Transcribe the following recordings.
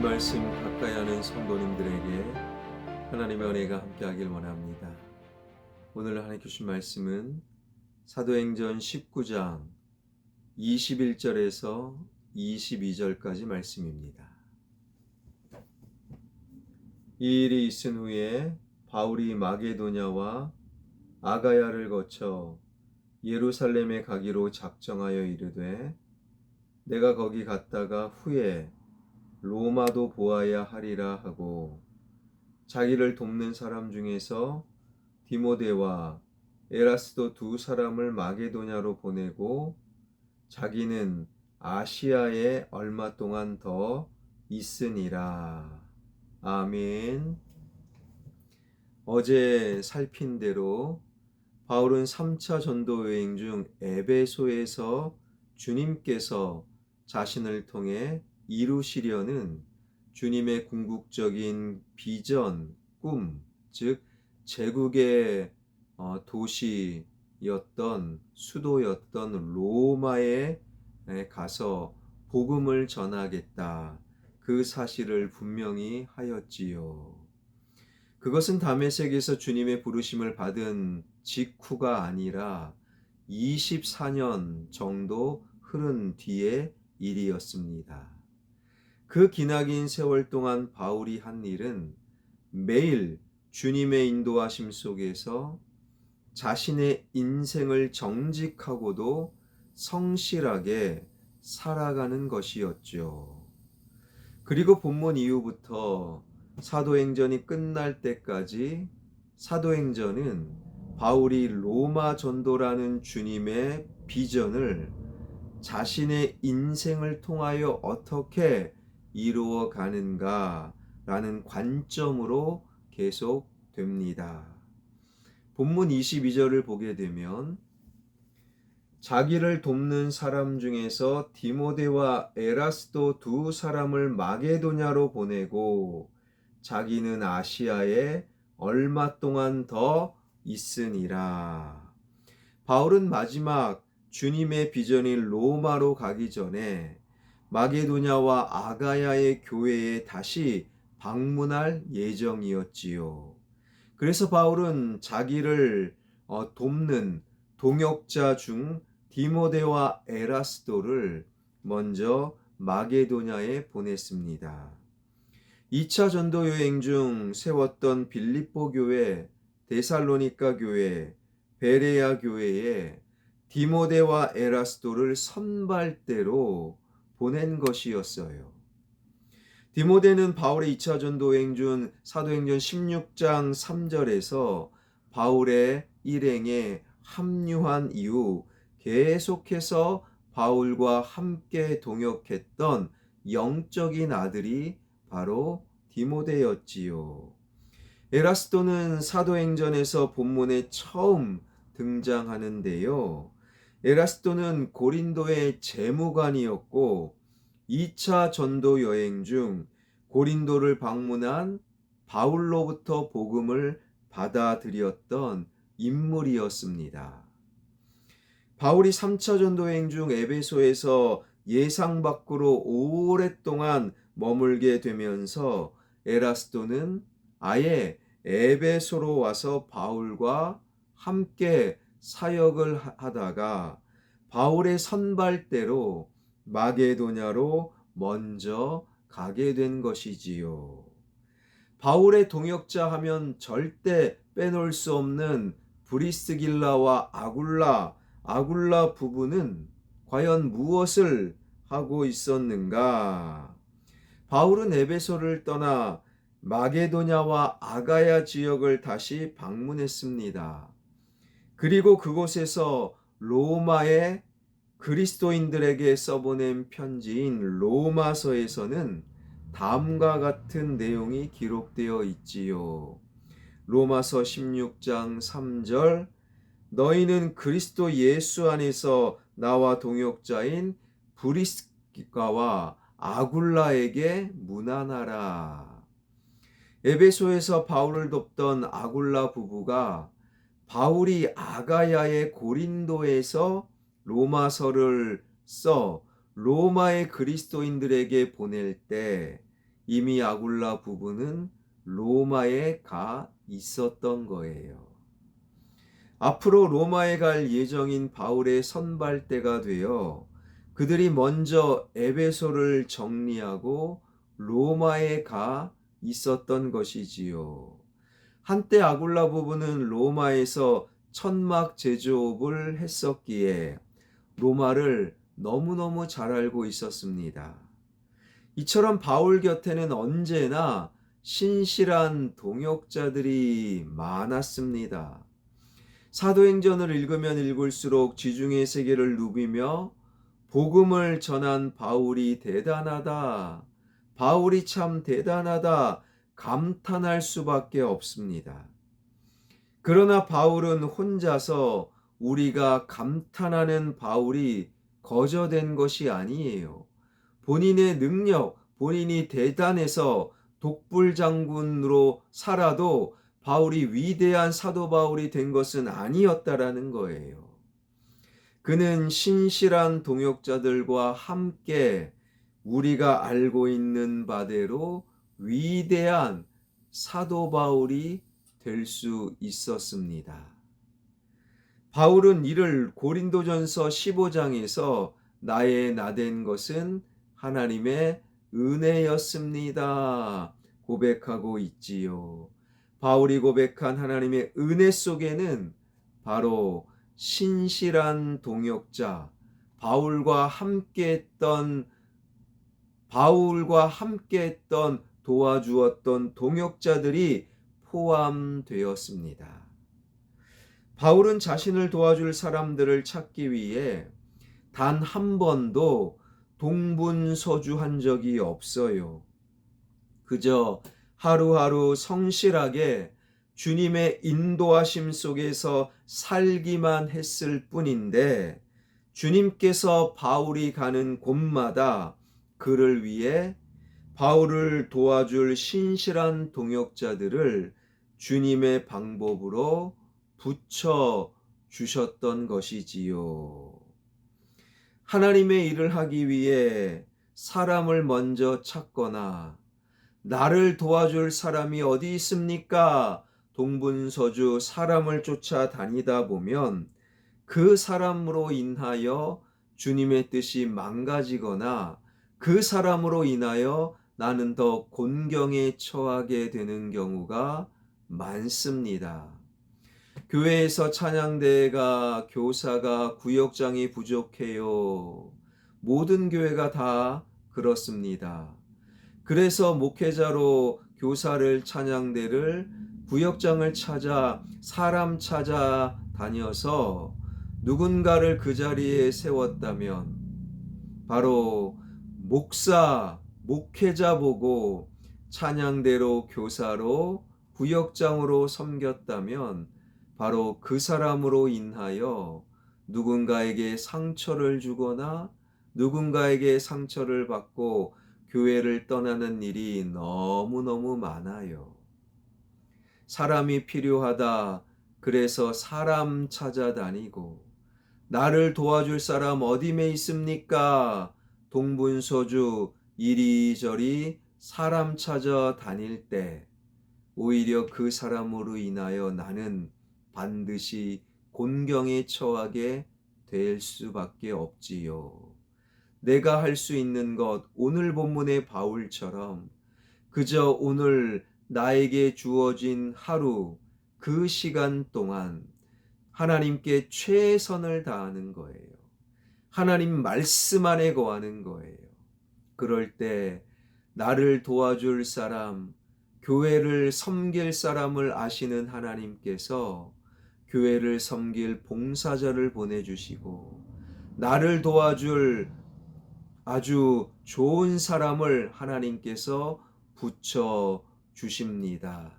말씀 가까이 하는 성도님들에게 하나님의 은혜가 함께하길 원합니다. 오늘 하나님 주신 말씀은 사도행전 19장 21절에서 22절까지 말씀입니다. 이 일이 있은 후에 바울이 마게도냐와 아가야를 거쳐 예루살렘에 가기로 작정하여 이르되 내가 거기 갔다가 후에 로마도 보아야 하리라 하고 자기를 돕는 사람 중에서 디모데와 에라스도 두 사람을 마게도냐로 보내고 자기는 아시아에 얼마 동안 더 있으니라. 아멘. 어제 살핀 대로 바울은 3차 전도 여행 중 에베소에서 주님께서 자신을 통해 이루시려는 주님의 궁극적인 비전, 꿈, 즉 제국의 도시였던 수도였던 로마에 가서 복음을 전하겠다. 그 사실을 분명히 하였지요. 그것은 다메섹에서 주님의 부르심을 받은 직후가 아니라 24년 정도 흐른 뒤의 일이었습니다. 그 기나긴 세월 동안 바울이 한 일은 매일 주님의 인도하심 속에서 자신의 인생을 정직하고도 성실하게 살아가는 것이었죠. 그리고 본문 이후부터 사도행전이 끝날 때까지 사도행전은 바울이 로마 전도라는 주님의 비전을 자신의 인생을 통하여 어떻게 이루어 가는가 라는 관점으로 계속됩니다. 본문 22절을 보게 되면 자기를 돕는 사람 중에서 디모데와 에라스도 두 사람을 마게도냐로 보내고 자기는 아시아에 얼마 동안 더 있으니라. 바울은 마지막 주님의 비전인 로마로 가기 전에 마게도냐와 아가야의 교회에 다시 방문할 예정이었지요. 그래서 바울은 자기를 돕는 동역자 중 디모데와 에라스도를 먼저 마게도냐에 보냈습니다. 2차 전도 여행 중 세웠던 빌립보 교회, 데살로니가 교회, 베레아 교회에 디모데와 에라스도를 선발대로 보낸 것이었어요. 디모데는 바울의 2차 전도 여행 중 사도행전 16장 3절에서 바울의 일행에 합류한 이후 계속해서 바울과 함께 동역했던 영적인 아들이 바로 디모데였지요. 에라스도는 사도행전에서 본문에 처음 등장하는데요. 에라스도는 고린도의 재무관이었고 2차 전도 여행 중 고린도를 방문한 바울로부터 복음을 받아들였던 인물이었습니다. 바울이 3차 전도 여행 중 에베소에서 예상 밖으로 오랫동안 머물게 되면서 에라스도는 아예 에베소로 와서 바울과 함께 사역을 하다가 바울의 선발대로 마게도냐로 먼저 가게 된 것이지요. 바울의 동역자 하면 절대 빼놓을 수 없는 브리스길라와 아굴라 부부는 과연 무엇을 하고 있었는가? 바울은 에베소를 떠나 마게도냐와 아가야 지역을 다시 방문했습니다. 그리고 그곳에서 로마의 그리스도인들에게 써보낸 편지인 로마서에서는 다음과 같은 내용이 기록되어 있지요. 로마서 16장 3절 너희는 그리스도 예수 안에서 나와 동역자인 브리스가와 아굴라에게 문안하라. 에베소에서 바울을 돕던 아굴라 부부가 바울이 아가야의 고린도에서 로마서를 써 로마의 그리스도인들에게 보낼 때 이미 아굴라 부부는 로마에 가 있었던 거예요. 앞으로 로마에 갈 예정인 바울의 선발대가 되어 그들이 먼저 에베소를 정리하고 로마에 가 있었던 것이지요. 한때 아굴라 부부는 로마에서 천막 제조업을 했었기에 로마를 너무너무 잘 알고 있었습니다. 이처럼 바울 곁에는 언제나 신실한 동역자들이 많았습니다. 사도행전을 읽으면 읽을수록 지중해 세계를 누비며 복음을 전한 바울이 대단하다, 바울이 참 대단하다 감탄할 수밖에 없습니다. 그러나 바울은 혼자서 우리가 감탄하는 바울이 거저된 것이 아니에요. 본인의 능력, 본인이 대단해서 독불장군으로 살아도 바울이 위대한 사도 바울이 된 것은 아니었다라는 거예요. 그는 신실한 동역자들과 함께 우리가 알고 있는 바대로 위대한 사도 바울이 될 수 있었습니다. 바울은 이를 고린도전서 15장에서 나의 나된 것은 하나님의 은혜였습니다 고백하고 있지요. 바울이 고백한 하나님의 은혜 속에는 바로 신실한 동역자, 바울과 함께했던 도와주었던 동역자들이 포함되었습니다. 바울은 자신을 도와줄 사람들을 찾기 위해 단 한 번도 동분서주한 적이 없어요. 그저 하루하루 성실하게 주님의 인도하심 속에서 살기만 했을 뿐인데 주님께서 바울이 가는 곳마다 그를 위해 바울을 도와줄 신실한 동역자들을 주님의 방법으로 붙여 주셨던 것이지요. 하나님의 일을 하기 위해 사람을 먼저 찾거나 나를 도와줄 사람이 어디 있습니까? 동분서주 사람을 쫓아다니다 보면 그 사람으로 인하여 주님의 뜻이 망가지거나 그 사람으로 인하여 나는 더 곤경에 처하게 되는 경우가 많습니다. 교회에서 찬양대회가, 교사가, 구역장이 부족해요. 모든 교회가 다 그렇습니다. 그래서 목회자로 교사를, 찬양대를, 구역장을 찾아 사람 찾아 다녀서 누군가를 그 자리에 세웠다면 바로 목사, 목회자 보고 찬양대로, 교사로, 구역장으로 섬겼다면 바로 그 사람으로 인하여 누군가에게 상처를 주거나 누군가에게 상처를 받고 교회를 떠나는 일이 너무너무 많아요. 사람이 필요하다. 그래서 사람 찾아다니고 나를 도와줄 사람 어디에 있습니까? 동분서주 이리저리 사람 찾아 다닐 때 오히려 그 사람으로 인하여 나는 반드시 곤경에 처하게 될 수밖에 없지요. 내가 할 수 있는 것, 오늘 본문의 바울처럼 그저 오늘 나에게 주어진 하루, 그 시간 동안 하나님께 최선을 다하는 거예요. 하나님 말씀 안에 거하는 거예요. 그럴 때 나를 도와줄 사람, 교회를 섬길 사람을 아시는 하나님께서 교회를 섬길 봉사자를 보내주시고 나를 도와줄 아주 좋은 사람을 하나님께서 붙여 주십니다.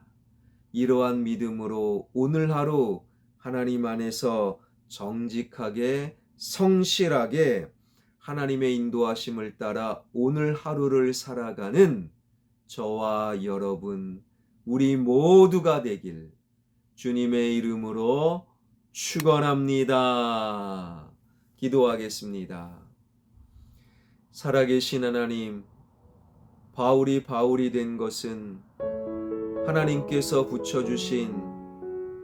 이러한 믿음으로 오늘 하루 하나님 안에서 정직하게 성실하게 하나님의 인도하심을 따라 오늘 하루를 살아가는 저와 여러분 우리 모두가 되길 주님의 이름으로 축원합니다. 기도하겠습니다. 살아계신 하나님, 바울이 된 것은 하나님께서 붙여주신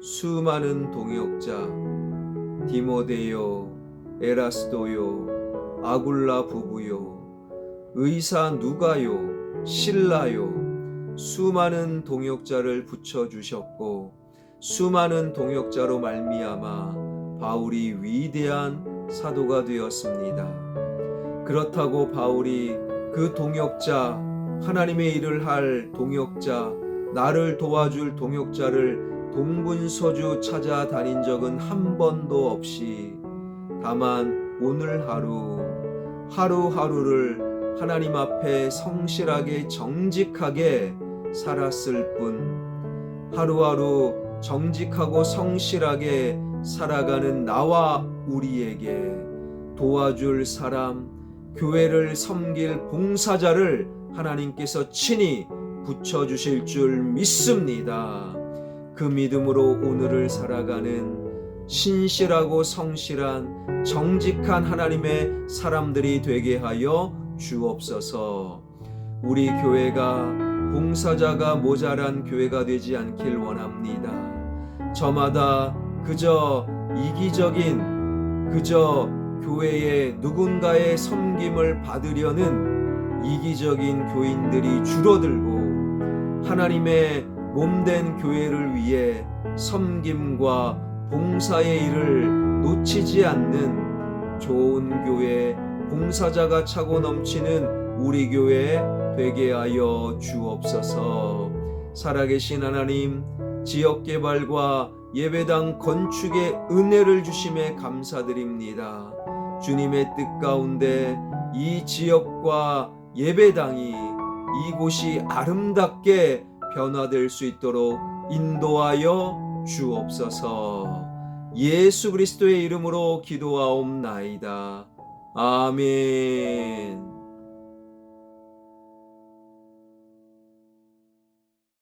수많은 동역자 디모데요, 에라스도요, 아굴라 부부요, 의사 누가요, 실라요, 수많은 동역자를 붙여주셨고 수많은 동역자로 말미암아 바울이 위대한 사도가 되었습니다. 그렇다고 바울이 그 동역자, 하나님의 일을 할 동역자, 나를 도와줄 동역자를 동분서주 찾아다닌 적은 한 번도 없이 다만 오늘 하루하루를 하나님 앞에 성실하게 정직하게 살았을 뿐, 하루하루 정직하고 성실하게 살아가는 나와 우리에게 도와줄 사람, 교회를 섬길 봉사자를 하나님께서 친히 붙여주실 줄 믿습니다. 그 믿음으로 오늘을 살아가는 신실하고 성실한 정직한 하나님의 사람들이 되게 하여 주옵소서. 우리 교회가 봉사자가 모자란 교회가 되지 않길 원합니다. 저마다 그저 이기적인, 그저 교회에 누군가의 섬김을 받으려는 이기적인 교인들이 줄어들고 하나님의 몸된 교회를 위해 섬김과 봉사의 일을 놓치지 않는 좋은 교회, 봉사자가 차고 넘치는 우리 교회 되게 하여 주옵소서. 살아계신 하나님, 지역개발과 예배당 건축에 은혜를 주심에 감사드립니다. 주님의 뜻 가운데 이 지역과 예배당이 이곳이 아름답게 변화될 수 있도록 인도하여 주옵소서. 예수 그리스도의 이름으로 기도하옵나이다. 아멘.